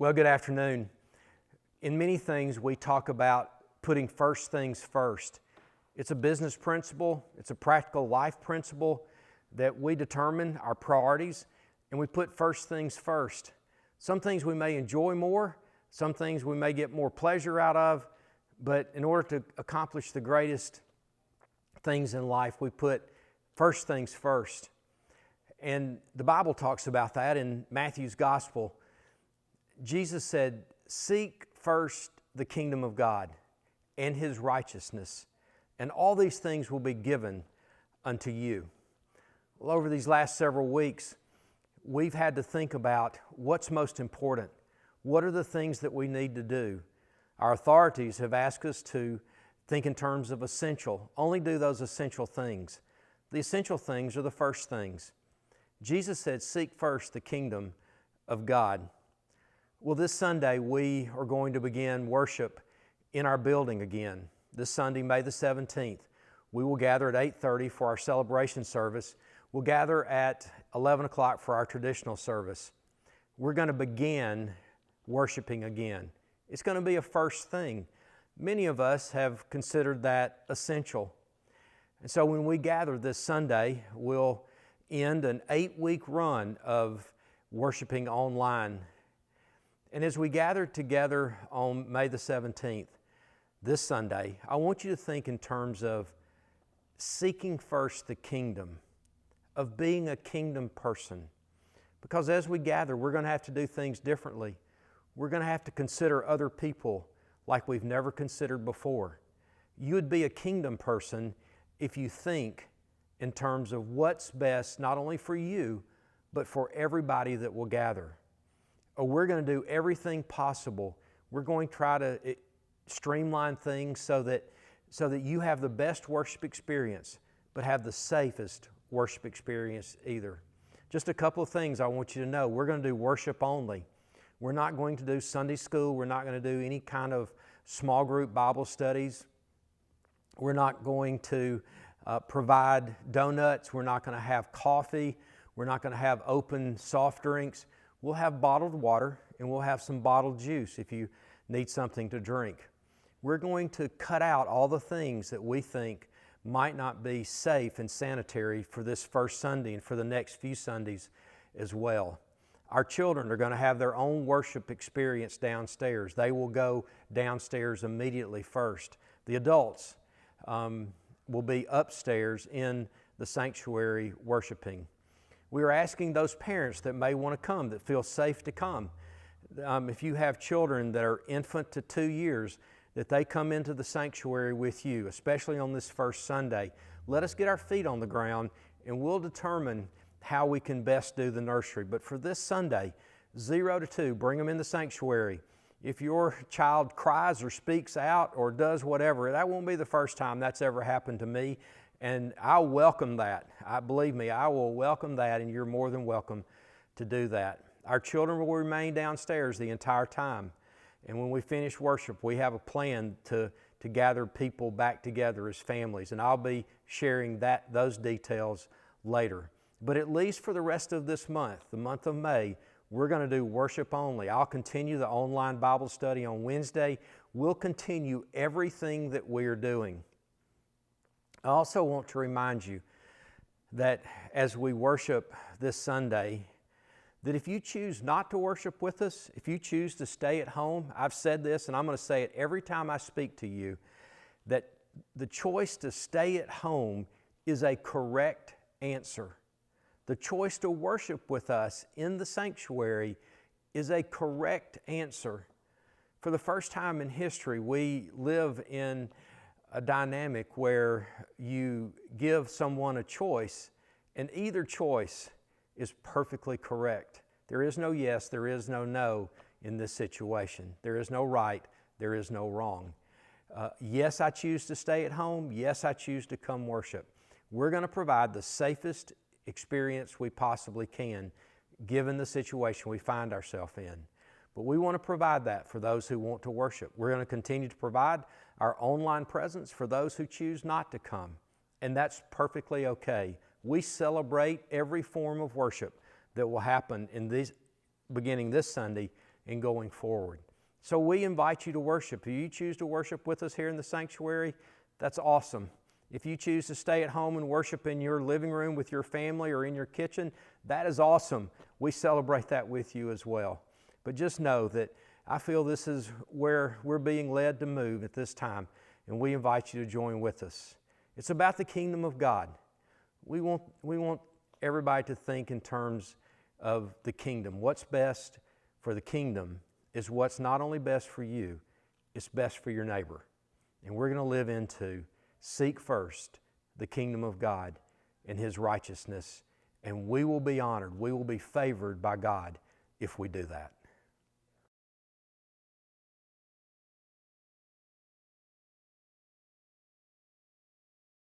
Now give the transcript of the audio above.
Well, good afternoon. In many things, we talk about putting first things first. It's a business principle, it's a practical life principle that we determine our priorities and we put first things first. Some things we may enjoy more, some things we may get more pleasure out of, but in order to accomplish the greatest things in life, we put first things first. And the Bible talks about that in Matthew's Gospel. Jesus said, "Seek first the kingdom of God and His righteousness, and all these things will be given unto you." Well, over these last several weeks, we've had to think about what's most important. What are the things that we need to do? Our authorities have asked us to think in terms of essential. Only do those essential things. The essential things are the first things. Jesus said, "Seek first the kingdom of God." Well, this Sunday we are going to begin worship in our building again. This Sunday, May the 17th, we will gather at 8:30 for our celebration service. We'll gather at 11 o'clock for our traditional service. We're going to begin worshiping again. It's going to be a first thing. Many of us have considered that essential. And so when we gather this Sunday, we'll end an 8-week run of worshiping online. And as we gather together on May the 17th, this Sunday, I want you to think in terms of seeking first the kingdom, of being a kingdom person. Because as we gather, we're going to have to do things differently. We're going to have to consider other people like we've never considered before. You would be a kingdom person if you think in terms of what's best, not only for you, but for everybody that will gather. We're going to do everything possible. We're going to try to streamline things so that you have the best worship experience, but have the safest worship experience either. Just a couple of things I want you to know. We're going to do worship only. We're not going to do Sunday school. We're not going to do any kind of small group Bible studies. We're not going to provide donuts. We're not going to have coffee. We're not going to have open soft drinks. We'll have bottled water and we'll have some bottled juice if you need something to drink. We're going to cut out all the things that we think might not be safe and sanitary for this first Sunday and for the next few Sundays as well. Our children are going to have their own worship experience downstairs. They will go downstairs immediately first. The adults will be upstairs in the sanctuary worshiping. We are asking those parents that may want to come, that feel safe to come. If you have children that are infant to 2 years, that they come into the sanctuary with you, especially on this first Sunday. Let us get our feet on the ground and we'll determine how we can best do the nursery. But for this Sunday, 0 to 2, bring them in the sanctuary. If your child cries or speaks out or does whatever, that won't be the first time that's ever happened to me. And I'll welcome that. Believe me, I will welcome that, and you're more than welcome to do that. Our children will remain downstairs the entire time. And when we finish worship, we have a plan to gather people back together as families. And I'll be sharing those details later. But at least for the rest of this month, the month of May, we're going to do worship only. I'll continue the online Bible study on Wednesday. We'll continue everything that we are doing. I also want to remind you that as we worship this Sunday, that if you choose not to worship with us, if you choose to stay at home, I've said this and I'm going to say it every time I speak to you, that the choice to stay at home is a correct answer. The choice to worship with us in the sanctuary is a correct answer. For the first time in history, we live in a dynamic where you give someone a choice, and either choice is perfectly correct. There is no yes, there is no no in this situation. There is no right, there is no wrong. Yes, I choose to stay at home. Yes, I choose to come worship. We're going to provide the safest experience we possibly can, given the situation we find ourselves in. But we want to provide that for those who want to worship. We're going to continue to provide our online presence for those who choose not to come. And that's perfectly okay. We celebrate every form of worship that will happen beginning this Sunday and going forward. So we invite you to worship. If you choose to worship with us here in the sanctuary, that's awesome. If you choose to stay at home and worship in your living room with your family or in your kitchen, that is awesome. We celebrate that with you as well. But just know that I feel this is where we're being led to move at this time, and we invite you to join with us. It's about the kingdom of God. We want everybody to think in terms of the kingdom. What's best for the kingdom is what's not only best for you, it's best for your neighbor. And we're going to live into seek first the kingdom of God and His righteousness, and we will be honored. We will be favored by God if we do that.